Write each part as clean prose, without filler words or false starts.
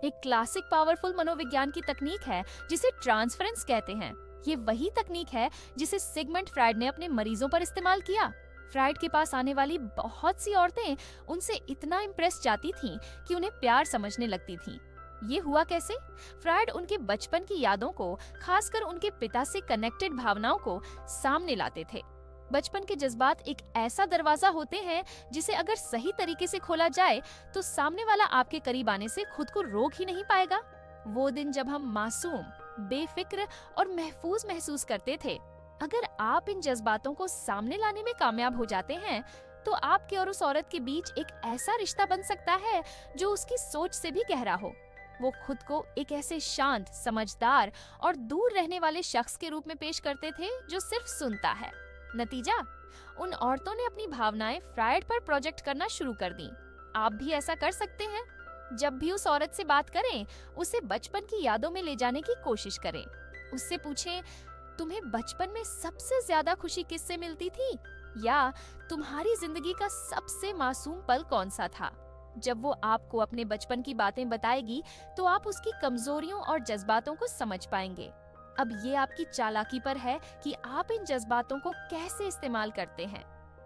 एक classic powerful मनोविज्ञान की तकनीक है जिसे ट्रांसफरेंस कहते हैं। ये वही तकनीक है जिसे सिगमंड फ्रायड ने अपने मरीजों पर इस्तेमाल किया। फ्रायड के पास आने वाली बहुत सी औरतें उनसे इतना इम्प्रेस जाती थीं कि उन्हें प्यार समझने लगती थीं। ये हुआ कैसे? फ्रायड उनके बचपन की यादों को, खासकर उनके पिता से कनेक्टेड भावनाओं को सामने लाते थे। बचपन के जज्बात एक ऐसा दरवाजा होते हैं जिसे अगर सही तरीके से खोला जाए तो सामने वाला आपके करीब आने से खुद को रोक ही नहीं पाएगा। वो दिन जब हम मासूम, बेफिक्र और महफूज महसूस करते थे, अगर आप इन जज्बातों को सामने लाने में कामयाब हो जाते हैं तो आपके और उस औरत के बीच एक ऐसा रिश्ता बन सकता है जो उसकी सोच से भी गहरा हो। वो खुद को एक ऐसे शांत, समझदार और दूर रहने वाले शख्स के रूप में पेश करते थे जो सिर्फ सुनता है। नतीजा, उन औरतों ने अपनी भावनाएं फ्रायड पर प्रोजेक्ट करना शुरू कर दी। आप भी ऐसा कर सकते हैं। जब भी उस औरत से बात करें, उसे बचपन की यादों में ले जाने की कोशिश करें। उससे पूछें, तुम्हें बचपन में सबसे ज्यादा खुशी किससे मिलती थी? या तुम्हारी जिंदगी का सबसे मासूम पल कौन सा था? जब वो आपको अपने बचपन की बातें बताएगी तो आप उसकी कमजोरियों और जज्बातों को समझ पाएंगे। अब ये आपकी चालाकी पर है कि आप इन जज्बातों को कैसे इस्तेमाल करते हैं।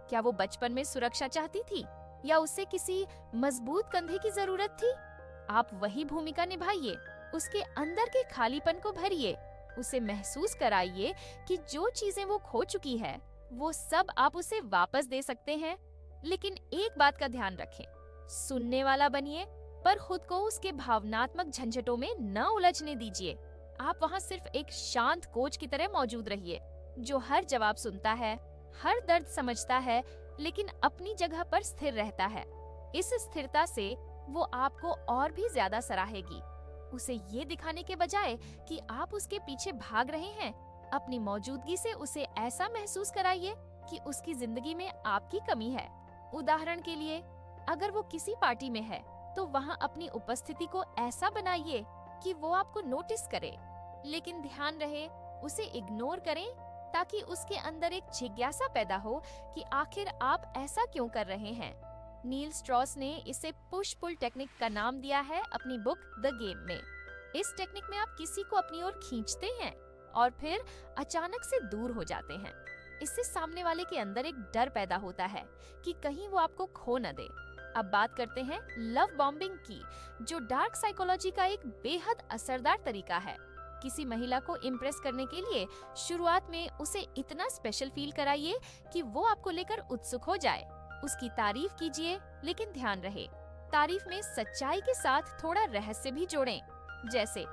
क्या वो बचपन में सुरक्षा चाहती थी या उसे किसी मजबूत कंधे की जरूरत थी? आप वही भूमिका निभाइए, उसके अंदर के खालीपन को भरिए, उसे महसूस कराइए कि जो चीजें वो खो चुकी है वो सब आप उसे वापस दे सकते हैं। लेकिन एक बात का ध्यान रखें, सुनने वाला बनिए पर खुद को उसके भावनात्मक झंझटों में न उलझने दीजिए। आप वहाँ सिर्फ एक शांत कोच की तरह मौजूद रहिए जो हर जवाब सुनता है, हर दर्द समझता है, लेकिन अपनी जगह पर स्थिर रहता है। इस स्थिरता से वो आपको और भी ज्यादा सराहेगी। उसे ये दिखाने के बजाय कि आप उसके पीछे भाग रहे हैं, अपनी मौजूदगी से उसे ऐसा महसूस कराइए कि उसकी जिंदगी में आपकी कमी है। उदाहरण के लिए, अगर वो किसी पार्टी में है तो वहाँ अपनी उपस्थिति को ऐसा बनाइए कि वो आपको नोटिस करे, लेकिन ध्यान रहे उसे इग्नोर करें ताकि उसके अंदर एक जिज्ञासा पैदा हो कि आखिर आप ऐसा क्यों कर रहे हैं। नील स्ट्रॉस ने इसे पुश पुल टेक्निक का नाम दिया है अपनी बुक द गेम में। इस टेक्निक में आप किसी को अपनी ओर खींचते हैं और फिर अचानक से दूर हो जाते हैं। इससे सामने वाले के अंदर एक डर पैदा होता है कि कहीं वो आपको खो न दे। अब बात करते हैं लव बॉम्बिंग की, जो डार्क साइकोलॉजी का एक बेहद असरदार तरीका है। किसी महिला को इम्प्रेस करने के लिए शुरुआत में उसे इतना स्पेशल फील कराइए कि वो आपको लेकर उत्सुक हो जाए। उसकी तारीफ कीजिए, लेकिन ध्यान रहे तारीफ में सच्चाई के साथ थोड़ा रहस्य भी जोड़ें। जैसे,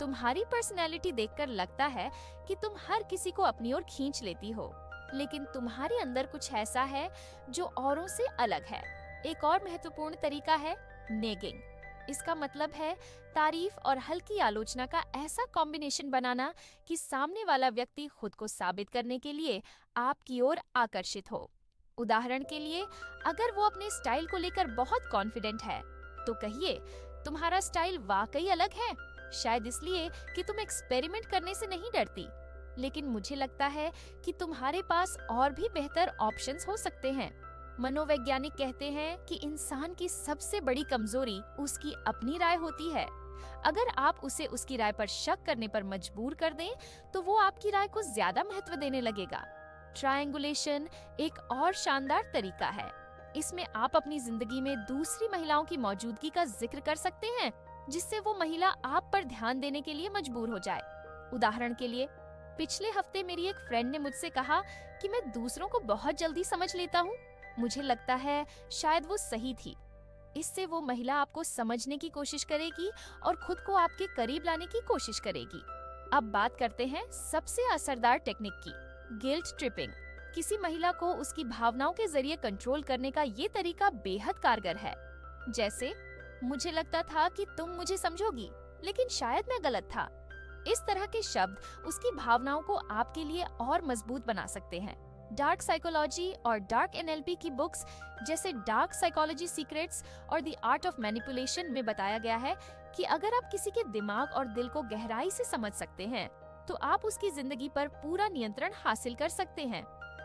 तुम्हारी पर्सनैलिटी देखकर लगता है कि तुम हर किसी को अपनी ओर खींच लेती हो, लेकिन तुम्हारे अंदर कुछ ऐसा है जो औरों से अलग है। एक और महत्वपूर्ण तरीका है नेगिंग। इसका मतलब है तारीफ और हल्की आलोचना का ऐसा कॉम्बिनेशन बनाना कि सामने वाला व्यक्ति खुद को साबित करने के लिए आपकी ओर आकर्षित हो। उदाहरण के लिए, अगर वो अपने स्टाइल को लेकर बहुत कॉन्फिडेंट है तो कहिए, तुम्हारा स्टाइल वाकई अलग है, शायद इसलिए कि तुम एक्सपेरिमेंट करने से नहीं डरती, लेकिन मुझे लगता है कि तुम्हारे पास और भी बेहतर ऑप्शंस हो सकते हैं। मनोवैज्ञानिक कहते हैं कि इंसान की सबसे बड़ी कमजोरी उसकी अपनी राय होती है। अगर आप उसे उसकी राय पर शक करने पर मजबूर कर दें तो वो आपकी राय को ज्यादा महत्व देने लगेगा। ट्रायंगुलेशन एक और शानदार तरीका है। इसमें आप अपनी जिंदगी में दूसरी महिलाओं की मौजूदगी का जिक्र कर सकते हैं, जिससे वो महिला आप पर ध्यान देने के लिए मजबूर हो जाए। उदाहरण के लिए, पिछले हफ्ते मेरी एक फ्रेंड ने मुझसे कहा कि मैं दूसरों को बहुत जल्दी समझ लेता हूँ। मुझे लगता है शायद वो सही थी। इससे वो महिला आपको समझने की कोशिश करेगी और खुद को आपके करीब लाने की कोशिश करेगी। अब बात करते हैं सबसे असरदार टेक्निक की, गिल्ट ट्रिपिंग। किसी महिला को उसकी भावनाओं के जरिए कंट्रोल करने का ये तरीका बेहद कारगर है। जैसे, मुझे लगता था कि तुम मुझे समझोगी, लेकिन शायद मैं गलत था। इस तरह के शब्द उसकी भावनाओं को आपके लिए और मजबूत बना सकते हैं। डार्क साइकोलॉजी और डार्क एनएलपी की बुक्स जैसे डार्क साइकोलॉजी सीक्रेट्स और द आर्ट ऑफ मैनिपुलेशन में बताया गया है कि अगर आप किसी के दिमाग और दिल को गहराई से समझ सकते हैं तो आप उसकी जिंदगी पर पूरा नियंत्रण हासिल कर सकते हैं।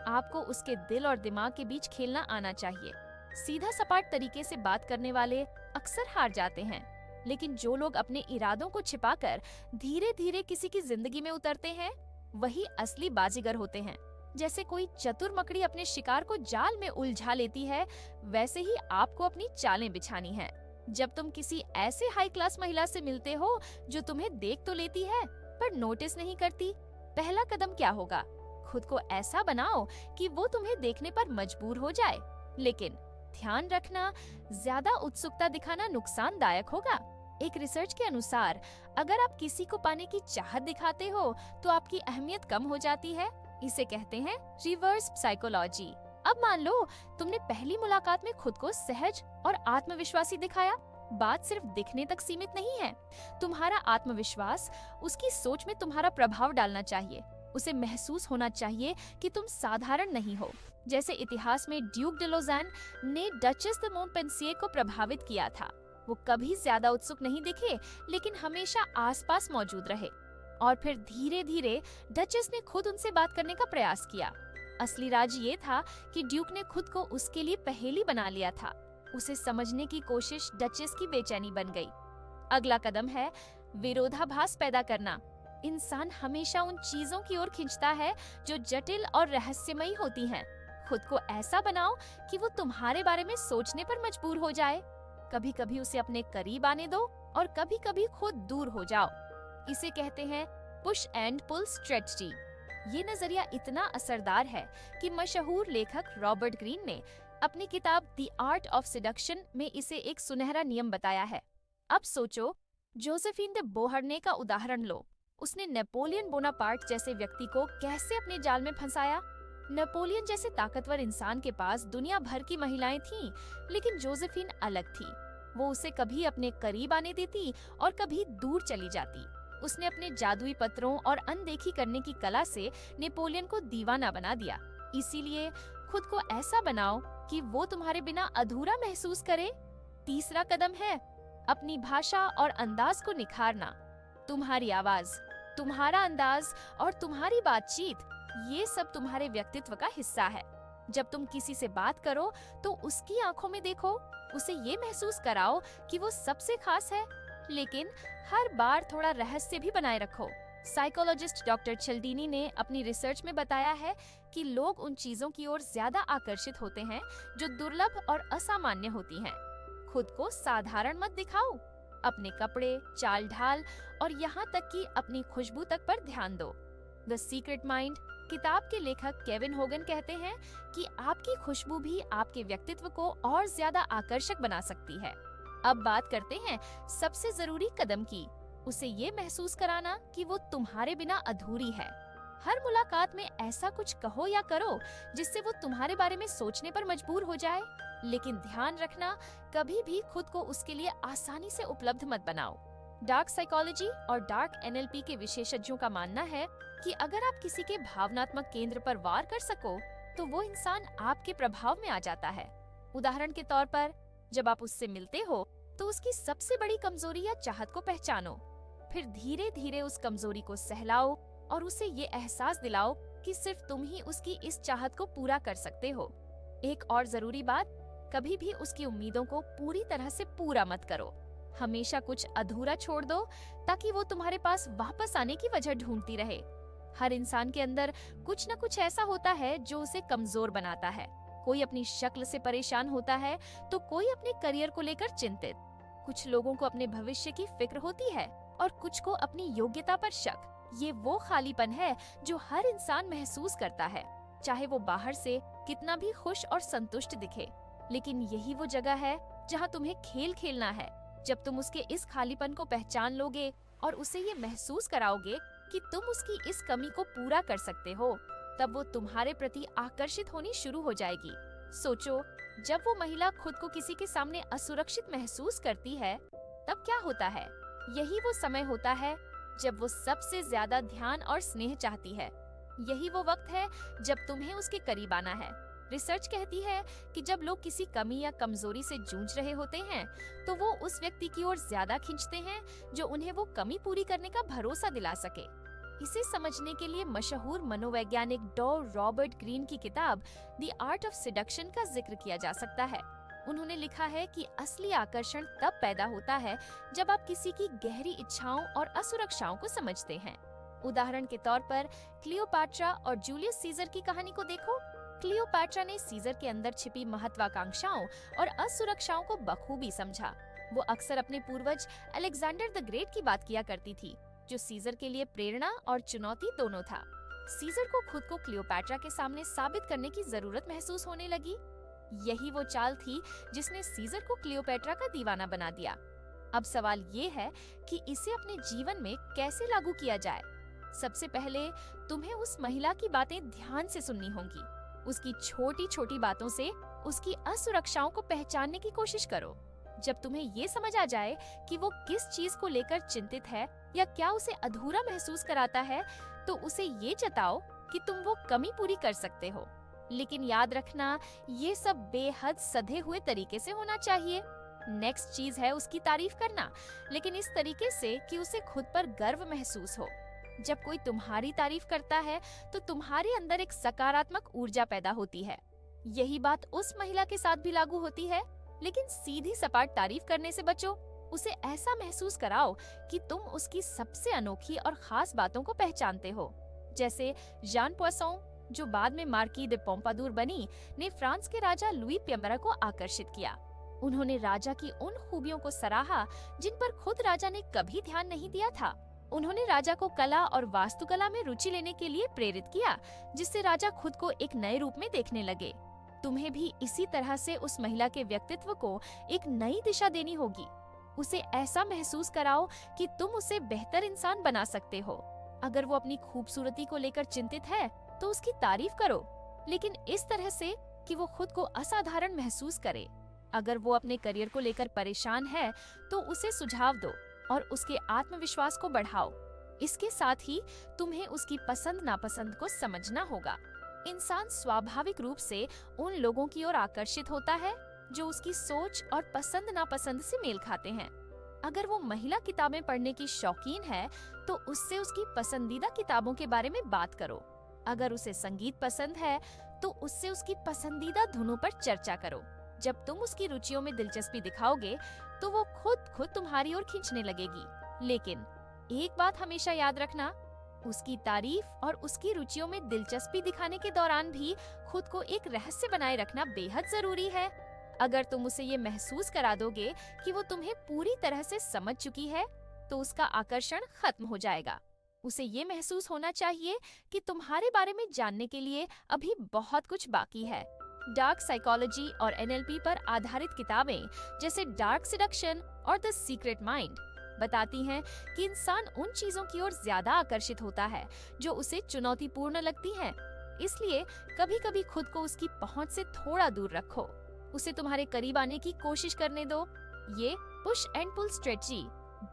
आपको उसके दिल और दिमाग के बीच खेलना आना चाहिए। सीधा सपाट तरीके से बात करने वाले अक्सर हार जाते हैं, लेकिन जो लोग अपने इरादों को छिपाकर धीरे धीरे किसी की जिंदगी में उतरते हैं, वही असली बाजीगर होते हैं। जैसे कोई चतुर मकड़ी अपने शिकार को जाल में उलझा लेती है, वैसे ही आपको अपनी चालें बिछानी है। जब तुम किसी ऐसे हाई क्लास महिला से मिलते हो जो तुम्हें देख तो लेती है पर नोटिस नहीं करती, पहला कदम क्या होगा? खुद को ऐसा बनाओ कि वो तुम्हें देखने पर मजबूर हो जाए। लेकिन ध्यान रखना, ज्यादा उत्सुकता दिखाना नुकसानदायक होगा। एक रिसर्च के अनुसार अगर आप किसी को पाने की चाहत दिखाते हो तो आपकी अहमियत कम हो जाती है। इसे कहते हैं रिवर्स साइकोलॉजी। अब मान लो तुमने पहली मुलाकात में खुद को सहज और आत्मविश्वासी दिखाया। बात सिर्फ दिखने तक सीमित नहीं है। तुम्हारा आत्मविश्वास उसकी सोच में तुम्हारा प्रभाव डालना चाहिए। उसे महसूस होना चाहिए कि तुम साधारण नहीं हो। जैसे इतिहास में ड्यूक डे लोज़ान ने डचेस द मोंपेंसिए को प्रभावित किया था। वो कभी ज्यादा उत्सुक नहीं दिखे, लेकिन हमेशा आसपास मौजूद रहे। और फिर धीरे धीरे डचेस ने खुद उनसे बात करने का प्रयास किया। असली राज ये था कि ड्यूक ने खुद को उसके लिए पहेली बना लिया था। उसे समझने की कोशिश डचेस की बेचैनी बन गई। अगला कदम है विरोधाभास पैदा करना। इंसान हमेशा उन चीजों की ओर खींचता है जो जटिल और रहस्यमयी होती हैं। खुद को ऐसा बनाओ कि वो तुम्हारे बारे में सोचने पर मजबूर हो जाए। कभी कभी उसे अपने करीब आने दो और कभी कभी खुद दूर हो जाओ। इसे कहते हैं पुश एंड पुल स्ट्रेटजी। ये नजरिया इतना असरदार है कि मशहूर लेखक रॉबर्ट ग्रीन ने अपनी किताब द आर्ट ऑफ सेडक्शन में इसे एक सुनहरा नियम बताया है। अब सोचो, जोसेफिन दे बोहरने का उदाहरण लो। उसने नेपोलियन बोनापार्ट जैसे व्यक्ति को कैसे अपने जाल में फंसाया। नेपोलियन जैसे ताकतवर इंसान के पास दुनिया भर की महिलाएं थीं, लेकिन जोसेफिन अलग थी। वो उसे कभी अपने करीब आने देती और कभी दूर चली जाती। उसने अपने जादुई पत्रों और अनदेखी करने की कला से नेपोलियन को दीवाना बना दिया। इसीलिए खुद को ऐसा बनाओ कि वो तुम्हारे बिना अधूरा महसूस करे। तीसरा कदम है अपनी भाषा और अंदाज को निखारना। तुम्हारी आवाज, तुम्हारा अंदाज और तुम्हारी बातचीत, ये सब तुम्हारे व्यक्तित्व का हिस्सा है। जब तुम किसी से बात करो तो उसकी आंखों में देखो, उसे ये महसूस कराओ कि वो सबसे खास है, लेकिन हर बार थोड़ा रहस्य भी बनाए रखो। साइकोलॉजिस्ट डॉक्टर चिल्डिनी ने अपनी रिसर्च में बताया है कि लोग उन चीजों की ओर ज्यादा आकर्षित होते हैं जो दुर्लभ और असामान्य होती हैं। खुद को साधारण मत दिखाओ। अपने कपड़े, चाल ढाल और यहाँ तक कि अपनी खुशबू तक पर ध्यान दो। द सीक्रेट माइंड किताब के लेखक केविन होगन कहते हैं कि आपकी खुशबू भी आपके व्यक्तित्व को और ज्यादा आकर्षक बना सकती है। अब बात करते हैं सबसे जरूरी कदम की। उसे ये महसूस कराना कि वो तुम्हारे बिना अधूरी है। हर मुलाकात में ऐसा कुछ कहो या करो जिससे वो तुम्हारे बारे में सोचने पर मजबूर हो जाए। लेकिन ध्यान रखना, कभी भी खुद को उसके लिए आसानी से उपलब्ध मत बनाओ। डार्क साइकोलॉजी और डार्क एनएलपी के विशेषज्ञों का मानना है कि अगर आप किसी के भावनात्मक केंद्र पर वार कर सको तो वो इंसान आपके प्रभाव में आ जाता है। उदाहरण के तौर पर, जब आप उससे मिलते हो तो उसकी सबसे बड़ी कमजोरी या चाहत को पहचानो। फिर धीरे धीरे उस कमजोरी को सहलाओ और उसे ये एहसास दिलाओ कि सिर्फ तुम ही उसकी इस चाहत को पूरा कर सकते हो। एक और जरूरी बात, कभी भी उसकी उम्मीदों को पूरी तरह से पूरा मत करो। हमेशा कुछ अधूरा छोड़ दो ताकि वो तुम्हारे पास वापस आने की वजह ढूंढती रहे। हर इंसान के अंदर कुछ न कुछ ऐसा होता है जो उसे कमजोर बनाता है। कोई अपनी शक्ल से परेशान होता है तो कोई अपने करियर को लेकर चिंतित। कुछ लोगों को अपने भविष्य की फिक्र होती है और कुछ को अपनी योग्यता पर शक। ये वो खालीपन है जो हर इंसान महसूस करता है, चाहे वो बाहर से कितना भी खुश और संतुष्ट दिखे। लेकिन यही वो जगह है जहाँ तुम्हें खेल खेलना है। जब तुम उसके इस खालीपन को पहचान लोगे और उसे ये महसूस कराओगे कि तुम उसकी इस कमी को पूरा कर सकते हो, तब वो तुम्हारे प्रति आकर्षित होनी शुरू हो जाएगी। सोचो, जब वो महिला खुद को किसी के सामने असुरक्षित महसूस करती है, तब क्या होता है? यही वो समय होता है जब वो सबसे ज्यादा ध्यान और स्नेह चाहती है। यही वो वक्त है जब तुम्हें उसके करीब आना है। रिसर्च कहती है कि जब लोग किसी कमी या कमजोरी से जूझ रहे होते हैं, तो वो उस व्यक्ति की ओर ज्यादा खींचते हैं जो उन्हें वो कमी पूरी करने का भरोसा दिला सके। इसे समझने के लिए मशहूर मनोवैज्ञानिक डॉ रॉबर्ट ग्रीन की किताब द आर्ट ऑफ सेडक्शन का जिक्र किया जा सकता है। उन्होंने लिखा है कि असली आकर्षण तब पैदा होता है जब आप किसी की गहरी इच्छाओं और असुरक्षाओं को समझते हैं। उदाहरण के तौर पर क्लियोपैट्रा और जूलियस सीजर की कहानी को देखो। क्लियोपैट्रा ने सीजर के अंदर छिपी महत्वाकांक्षाओं और असुरक्षाओं को बखूबी समझा। वो अक्सर अपने पूर्वज अलेक्जेंडर द ग्रेट की बात किया करती थी, जो सीजर के लिए प्रेरणा और चुनौती दोनों था। सीजर को खुद को क्लियोपैट्रा के सामने साबित करने की जरूरत महसूस होने लगी। यही वो चाल थी जिसने सीजर को क्लियोपैट्रा का दीवाना बना दिया। अब सवाल ये है कि इसे अपने जीवन में कैसे लागू किया जाए। सबसे पहले तुम्हें उस महिला की बातें ध्यान से सुननी होंगी। उसकी छोटी छोटी बातों से उसकी असुरक्षाओं को पहचानने की कोशिश करो। जब तुम्हें ये समझ आ जाए कि वो किस चीज को लेकर चिंतित है या क्या उसे अधूरा महसूस कराता है, तो उसे ये जताओ कि तुम वो कमी पूरी कर सकते हो। लेकिन याद रखना, ये सब बेहद सधे हुए तरीके से होना चाहिए। नेक्स्ट चीज है उसकी तारीफ करना, लेकिन इस तरीके से कि उसे खुद पर गर्व महसूस हो। जब कोई तुम्हारी तारीफ करता है तो तुम्हारे अंदर एक सकारात्मक ऊर्जा पैदा होती है। यही बात उस महिला के साथ भी लागू होती है, लेकिन सीधी सपाट तारीफ करने से बचो। उसे ऐसा महसूस कराओ कि तुम उसकी सबसे अनोखी और खास बातों को पहचानते हो। जैसे जान पोइसॉन, जो बाद में मार्की दे पोम्पादूर बनी, ने फ्रांस के राजा लुई 15 को आकर्षित किया। उन्होंने राजा की उन खूबियों को सराहा जिन पर खुद राजा ने कभी ध्यान नहीं दिया था। उन्होंने राजा को कला और वास्तुकला में रुचि लेने के लिए प्रेरित किया, जिससे राजा खुद को एक नए रूप में देखने लगे। तुम्हें भी इसी तरह से उस महिला के व्यक्तित्व को एक नई दिशा देनी होगी। उसे ऐसा महसूस कराओ कि तुम उसे बेहतर इंसान बना सकते हो। अगर वो अपनी खूबसूरती को लेकर चिंतित है तो उसकी तारीफ करो, लेकिन इस तरह से कि वो खुद को असाधारण महसूस करे। अगर वो अपने करियर को लेकर परेशान है तो उसे सुझाव दो और उसके आत्मविश्वास को बढ़ाओ। इसके साथ ही तुम्हें उसकी पसंद नापसंद को समझना होगा। इंसान स्वाभाविक रूप से उन लोगों की ओर आकर्षित होता है जो उसकी सोच और पसंद नापसंद से मेल खाते हैं। अगर वो महिला किताबें पढ़ने की शौकीन है तो उससे उसकी पसंदीदा किताबों के बारे में बात करो। अगर उसे संगीत पसंद है तो उससे उसकी पसंदीदा धुनों पर चर्चा करो। जब तुम उसकी रुचियों में दिलचस्पी दिखाओगे तो वो खुद तुम्हारी ओर खींचने लगेगी। लेकिन एक बात हमेशा याद रखना, उसकी तारीफ और उसकी रुचियों में दिलचस्पी दिखाने के दौरान भी खुद को एक रहस्य बनाए रखना बेहद जरूरी है। अगर तुम उसे ये महसूस करा दोगे कि वो तुम्हें पूरी तरह से समझ चुकी है, तो उसका आकर्षण खत्म हो जाएगा। उसे ये महसूस होना चाहिए कि तुम्हारे बारे में जानने के लिए अभी बहुत कुछ बाकी है। डार्क साइकोलॉजी और एनएलपी पर आधारित किताबें जैसे डार्क सेडक्शन और द सीक्रेट माइंड बताती हैं कि इंसान उन चीजों की ओर ज्यादा आकर्षित होता है जो उसे चुनौतीपूर्ण लगती हैं। इसलिए कभी-कभी खुद को उसकी पहुंच से थोड़ा दूर रखो। उसे तुम्हारे करीब आने की कोशिश करने दो। ये पुश एंड पुल स्ट्रेटजी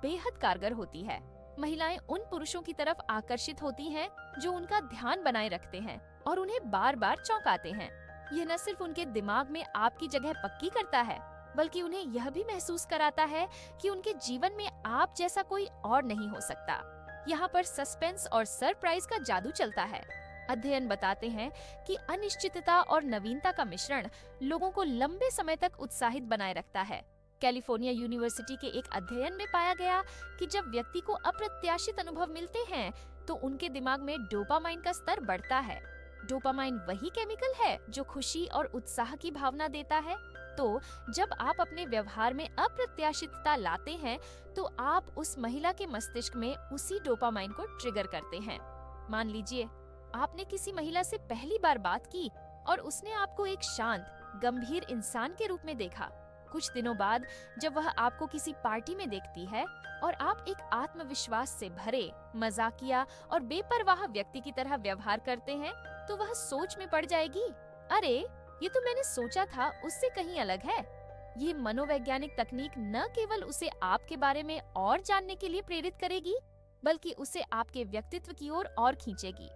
बेहद कारगर होती है। महिलाएं उन पुरुषों की तरफ आकर्षित होती हैं जो उनका ध्यान बनाए रखते हैं और उन्हें बार बार चौंकाते हैं। यह न सिर्फ उनके दिमाग में आपकी जगह पक्की करता है, बल्कि उन्हें यह भी महसूस कराता है कि उनके जीवन में आप जैसा कोई और नहीं हो सकता। यहाँ पर सस्पेंस और सरप्राइज का जादू चलता है। अध्ययन बताते हैं कि अनिश्चितता और नवीनता का मिश्रण लोगों को लंबे समय तक उत्साहित बनाए रखता है। कैलिफोर्निया यूनिवर्सिटी के एक अध्ययन में पाया गया कि जब व्यक्ति को अप्रत्याशित अनुभव मिलते हैं तो उनके दिमाग में डोपामाइन का स्तर बढ़ता है। डोपामाइन वही केमिकल है जो खुशी और उत्साह की भावना देता है। तो जब आप अपने व्यवहार में अप्रत्याशितता लाते हैं तो आप उस महिला के मस्तिष्क में उसी डोपामाइन को ट्रिगर करते हैं। मान लीजिए आपने किसी महिला से पहली बार बात की और उसने आपको एक शांत, गंभीर इंसान के रूप में देखा। कुछ दिनों बाद जब वह आपको किसी पार्टी में देखती है और आप एक आत्मविश्वास से भरे, मजाकिया और बेपरवाह व्यक्ति की तरह व्यवहार करते हैं, तो वह सोच में पड़ जाएगी, अरे ये तो मैंने सोचा था उससे कहीं अलग है। ये मनोवैज्ञानिक तकनीक न केवल उसे आपके बारे में और जानने के लिए प्रेरित करेगी, बल्कि उसे आपके व्यक्तित्व की ओर और खींचेगी।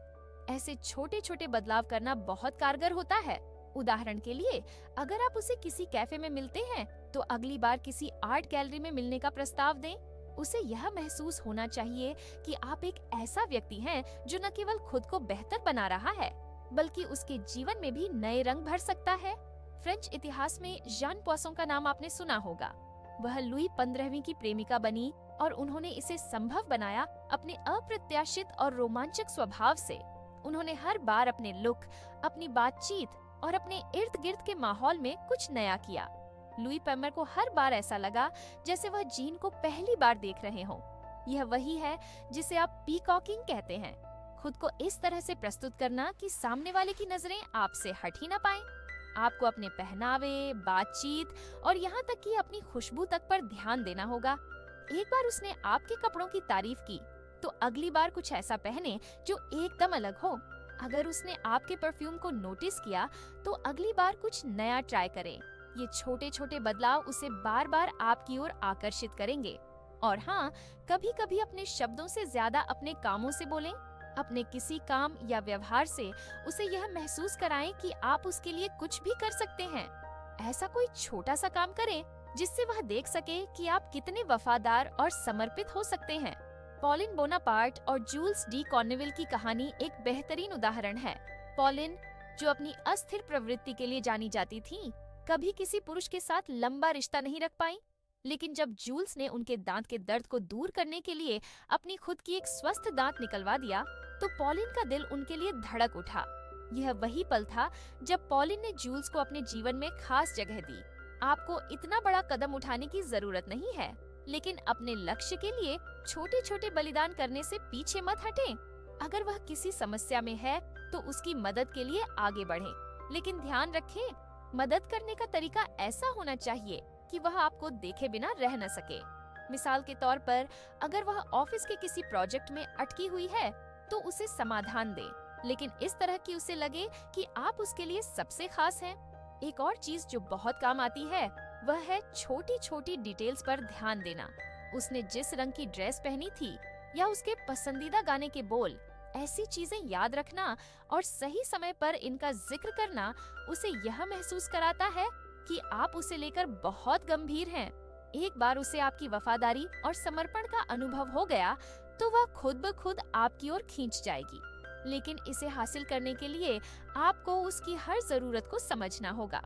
ऐसे छोटे छोटे बदलाव करना बहुत कारगर होता है। उदाहरण के लिए, अगर आप उसे किसी कैफे में मिलते हैं तो अगली बार किसी आर्ट गैलरी में मिलने का प्रस्ताव दें। उसे यह महसूस होना चाहिए कि आप एक ऐसा व्यक्ति हैं जो न केवल खुद को बेहतर बना रहा है, बल्कि उसके जीवन में भी नए रंग भर सकता है। फ्रेंच इतिहास में जान पॉसों का नाम आपने सुना होगा। वह लुई 15वीं की प्रेमिका बनी और उन्होंने इसे संभव बनाया अपने अप्रत्याशित और रोमांचक स्वभाव से। उन्होंने हर बार अपने लुक, अपनी बातचीत और अपने इर्द गिर्द के माहौल में कुछ नया किया। लुई पैमर को हर बार ऐसा लगा जैसे वह जीन को पहली बार देख रहे हों। यह वही है जिसे आप पीकॉकिंग कहते हैं, खुद को इस तरह से प्रस्तुत करना कि सामने वाले की नजरें आपसे हट ही ना पाएं। आपको अपने पहनावे, बातचीत और यहाँ तक कि अपनी खुशबू तक पर ध्यान देना होगा। एक बार उसने आपके कपड़ों की तारीफ की तो अगली बार कुछ ऐसा पहने जो एकदम अलग हो। अगर उसने आपके परफ्यूम को नोटिस किया तो अगली बार कुछ नया ट्राई करें। ये छोटे छोटे बदलाव उसे बार बार आपकी ओर आकर्षित करेंगे। और हाँ, कभी कभी अपने शब्दों से ज्यादा अपने कामों से बोलें। अपने किसी काम या व्यवहार से उसे यह महसूस कराएं कि आप उसके लिए कुछ भी कर सकते हैं। ऐसा कोई छोटा सा काम करें जिससे वह देख सके कि आप कितने वफादार और समर्पित हो सकते हैं। पॉलिन बोनापार्ट और जूल्स डी कॉर्नेविल की कहानी एक बेहतरीन उदाहरण है। पॉलिन, जो अपनी अस्थिर प्रवृत्ति के लिए जानी जाती थी, कभी किसी पुरुष के साथ लंबा रिश्ता नहीं रख पाई। लेकिन जब जूल्स ने उनके दांत के दर्द को दूर करने के लिए अपनी खुद की एक स्वस्थ दांत निकलवा दिया, तो पॉलिन का दिल उनके लिए धड़क उठा। यह वही पल था जब पॉलिन ने जूल्स को अपने जीवन में खास जगह दी। आपको इतना बड़ा कदम उठाने की जरूरत नहीं है, लेकिन अपने लक्ष्य के लिए छोटे छोटे बलिदान करने से पीछे मत हटें। अगर वह किसी समस्या में है तो उसकी मदद के लिए आगे बढ़ें, लेकिन ध्यान रखें, मदद करने का तरीका ऐसा होना चाहिए कि वह आपको देखे बिना रह न सके। मिसाल के तौर पर, अगर वह ऑफिस के किसी प्रोजेक्ट में अटकी हुई है तो उसे समाधान दे, लेकिन इस तरह कि उसे लगे कि आप उसके लिए सबसे खास हैं। एक और चीज जो बहुत काम आती है वह है छोटी छोटी डिटेल्स पर ध्यान देना। उसने जिस रंग की ड्रेस पहनी थी या उसके पसंदीदा गाने के बोल, ऐसी चीजें याद रखना और सही समय पर इनका जिक्र करना उसे यह महसूस कराता है कि आप उसे लेकर बहुत गंभीर हैं। एक बार उसे आपकी वफादारी और समर्पण का अनुभव हो गया तो वह खुद ब खुद आपकी ओर खींच जाएगी। लेकिन इसे हासिल करने के लिए आपको उसकी हर जरूरत को समझना होगा।